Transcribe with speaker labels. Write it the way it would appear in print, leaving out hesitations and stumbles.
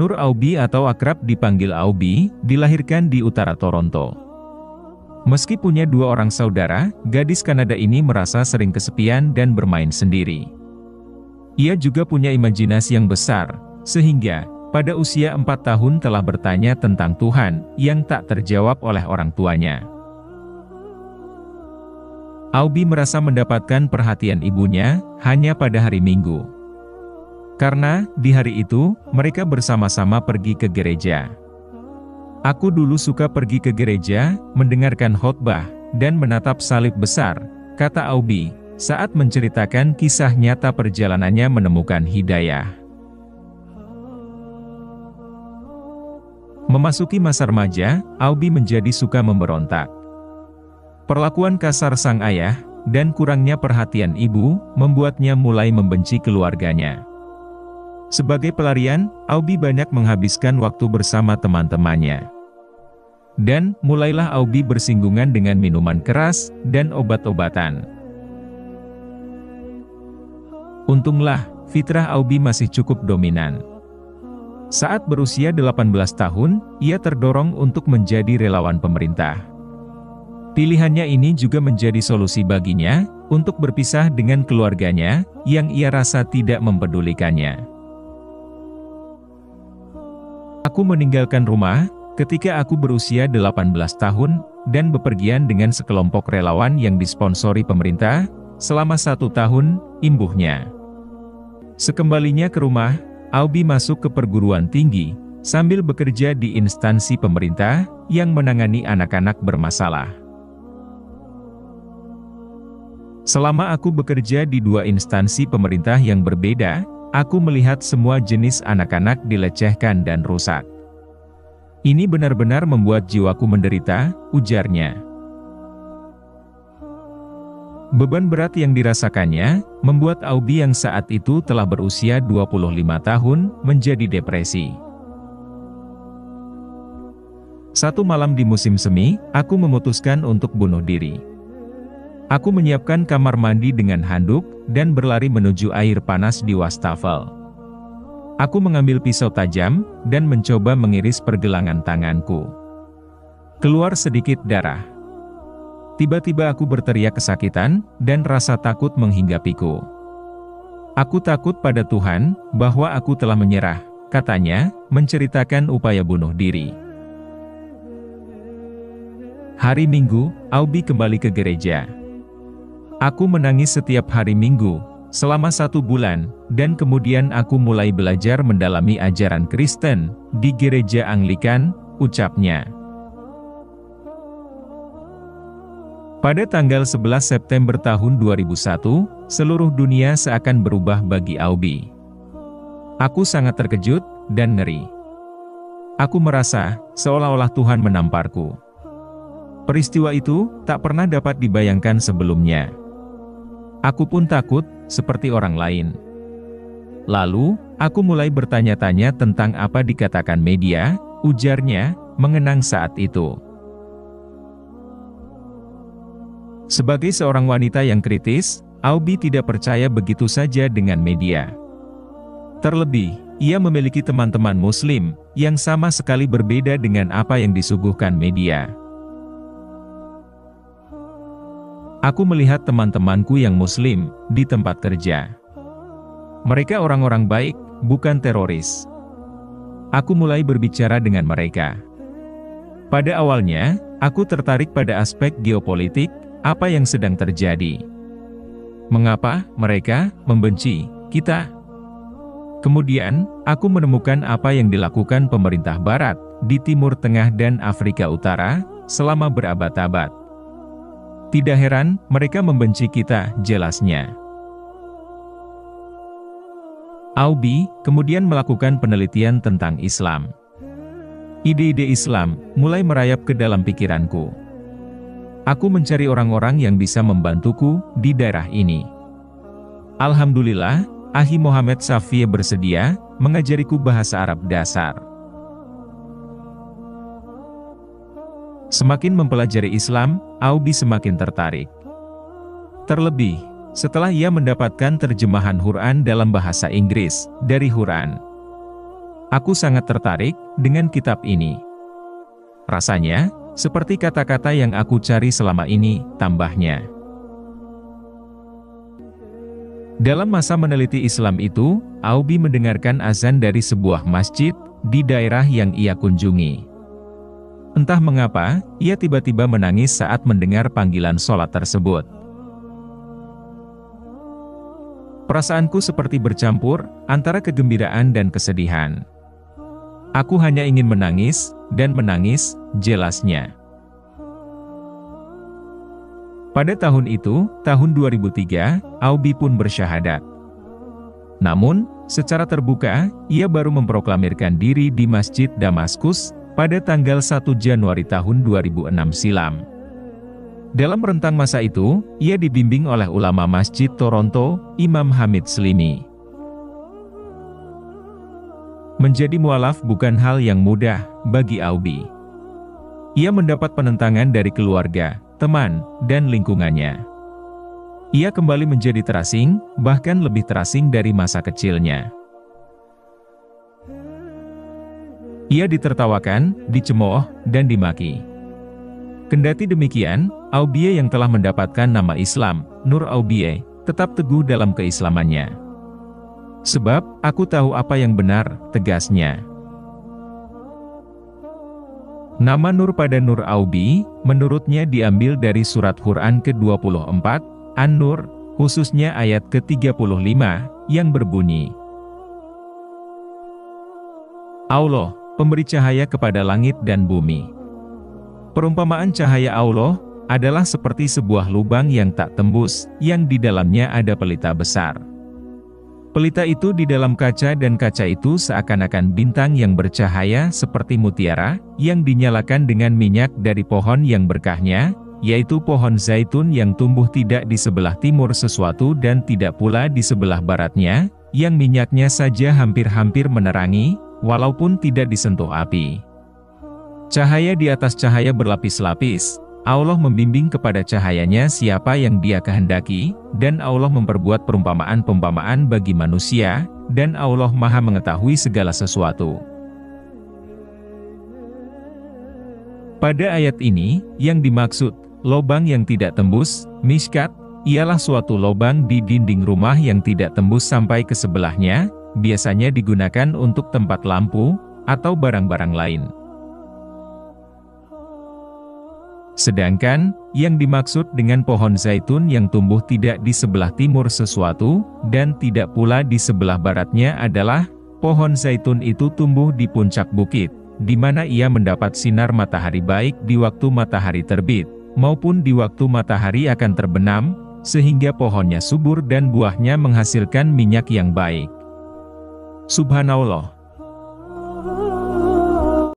Speaker 1: Nur Auby atau akrab dipanggil Auby, dilahirkan di utara Toronto. Meski punya 2 orang saudara, gadis Kanada ini merasa sering kesepian dan bermain sendiri. Ia juga punya imajinasi yang besar, sehingga pada usia 4 tahun telah bertanya tentang Tuhan yang tak terjawab oleh orang tuanya. Auby merasa mendapatkan perhatian ibunya hanya pada hari Minggu. Karena di hari itu, mereka bersama-sama pergi ke gereja. Aku dulu suka pergi ke gereja, mendengarkan khotbah, dan menatap salib besar, kata Auby, saat menceritakan kisah nyata perjalanannya menemukan hidayah. Memasuki masa remaja, Auby menjadi suka memberontak. Perlakuan kasar sang ayah, dan kurangnya perhatian ibu, membuatnya mulai membenci keluarganya. Sebagai pelarian, Auby banyak menghabiskan waktu bersama teman-temannya. Dan, mulailah Auby bersinggungan dengan minuman keras, dan obat-obatan. Untunglah, fitrah Auby masih cukup dominan. Saat berusia 18 tahun, ia terdorong untuk menjadi relawan pemerintah. Pilihannya ini juga menjadi solusi baginya, untuk berpisah dengan keluarganya, yang ia rasa tidak mempedulikannya. Aku meninggalkan rumah, ketika aku berusia 18 tahun, dan bepergian dengan sekelompok relawan yang disponsori pemerintah, selama 1 tahun, imbuhnya. Sekembalinya ke rumah, Auby masuk ke perguruan tinggi, sambil bekerja di instansi pemerintah, yang menangani anak-anak bermasalah. Selama aku bekerja di 2 instansi pemerintah yang berbeda, aku melihat semua jenis anak-anak dilecehkan dan rusak. Ini benar-benar membuat jiwaku menderita, ujarnya. Beban berat yang dirasakannya, membuat Auby yang saat itu telah berusia 25 tahun, menjadi depresi. Satu malam di musim semi, aku memutuskan untuk bunuh diri. Aku menyiapkan kamar mandi dengan handuk, dan berlari menuju air panas di wastafel. Aku mengambil pisau tajam, dan mencoba mengiris pergelangan tanganku. Keluar sedikit darah. Tiba-tiba aku berteriak kesakitan, dan rasa takut menghinggapiku. Aku takut pada Tuhan, bahwa aku telah menyerah, katanya, menceritakan upaya bunuh diri. Hari Minggu, Auby kembali ke gereja. Aku menangis setiap hari Minggu, selama 1 bulan, dan kemudian aku mulai belajar mendalami ajaran Kristen, di gereja Anglikan, ucapnya. Pada tanggal 11 September tahun 2001, seluruh dunia seakan berubah bagi Auby. Aku sangat terkejut, dan ngeri. Aku merasa, seolah-olah Tuhan menamparku. Peristiwa itu, tak pernah dapat dibayangkan sebelumnya. Aku pun takut, seperti orang lain. Lalu, aku mulai bertanya-tanya tentang apa dikatakan media, ujarnya, mengenang saat itu. Sebagai seorang wanita yang kritis, Auby tidak percaya begitu saja dengan media. Terlebih, ia memiliki teman-teman Muslim, yang sama sekali berbeda dengan apa yang disuguhkan media. Aku melihat teman-temanku yang Muslim, di tempat kerja. Mereka orang-orang baik, bukan teroris. Aku mulai berbicara dengan mereka. Pada awalnya, aku tertarik pada aspek geopolitik, apa yang sedang terjadi. Mengapa mereka membenci kita? Kemudian, aku menemukan apa yang dilakukan pemerintah Barat, di Timur Tengah dan Afrika Utara, selama berabad-abad. Tidak heran, mereka membenci kita, jelasnya. Auby kemudian melakukan penelitian tentang Islam. Ide-ide Islam mulai merayap ke dalam pikiranku. Aku mencari orang-orang yang bisa membantuku di daerah ini. Alhamdulillah, Akhi Muhammad Safie bersedia mengajariku bahasa Arab dasar. Semakin mempelajari Islam, Auby semakin tertarik. Terlebih, setelah ia mendapatkan terjemahan Quran dalam bahasa Inggris, dari Quran. Aku sangat tertarik dengan kitab ini. Rasanya, seperti kata-kata yang aku cari selama ini, tambahnya. Dalam masa meneliti Islam itu, Aubi mendengarkan azan dari sebuah masjid di daerah yang ia kunjungi. Entah mengapa, ia tiba-tiba menangis saat mendengar panggilan sholat tersebut. Perasaanku seperti bercampur antara kegembiraan dan kesedihan. Aku hanya ingin menangis, dan menangis, jelasnya. Pada tahun itu, tahun 2003, Aubi pun bersyahadat. Namun, secara terbuka, ia baru memproklamirkan diri di Masjid Damaskus pada tanggal 1 Januari tahun 2006 silam. Dalam rentang masa itu, ia dibimbing oleh ulama Masjid Toronto, Imam Hamid Slimi. Menjadi mualaf bukan hal yang mudah bagi Aubi. Ia mendapat penentangan dari keluarga, teman, dan lingkungannya. Ia kembali menjadi terasing, bahkan lebih terasing dari masa kecilnya. Ia ditertawakan, dicemooh, dan dimaki. Kendati demikian, Aubie yang telah mendapatkan nama Islam, Nur Aubie, tetap teguh dalam keislamannya. Sebab, aku tahu apa yang benar, tegasnya. Nama Nur pada Nur Aubi, menurutnya diambil dari surat Quran ke-24, An-Nur, khususnya ayat ke-35, yang berbunyi, Allah, pemberi cahaya kepada langit dan bumi. Perumpamaan cahaya Allah, adalah seperti sebuah lubang yang tak tembus, yang di dalamnya ada pelita besar. Pelita itu di dalam kaca dan kaca itu seakan-akan bintang yang bercahaya seperti mutiara, yang dinyalakan dengan minyak dari pohon yang berkahnya, yaitu pohon zaitun yang tumbuh tidak di sebelah timur sesuatu dan tidak pula di sebelah baratnya, yang minyaknya saja hampir-hampir menerangi, walaupun tidak disentuh api. Cahaya di atas cahaya berlapis-lapis. Allah membimbing kepada cahayanya siapa yang Dia kehendaki, dan Allah memperbuat perumpamaan-perumpamaan bagi manusia, dan Allah Maha mengetahui segala sesuatu. Pada ayat ini, yang dimaksud, lobang yang tidak tembus, mishkat, ialah suatu lobang di dinding rumah yang tidak tembus sampai ke sebelahnya, biasanya digunakan untuk tempat lampu, atau barang-barang lain. Sedangkan, yang dimaksud dengan pohon zaitun yang tumbuh tidak di sebelah timur sesuatu, dan tidak pula di sebelah baratnya adalah, pohon zaitun itu tumbuh di puncak bukit, di mana ia mendapat sinar matahari baik di waktu matahari terbit, maupun di waktu matahari akan terbenam, sehingga pohonnya subur dan buahnya menghasilkan minyak yang baik. Subhanallah.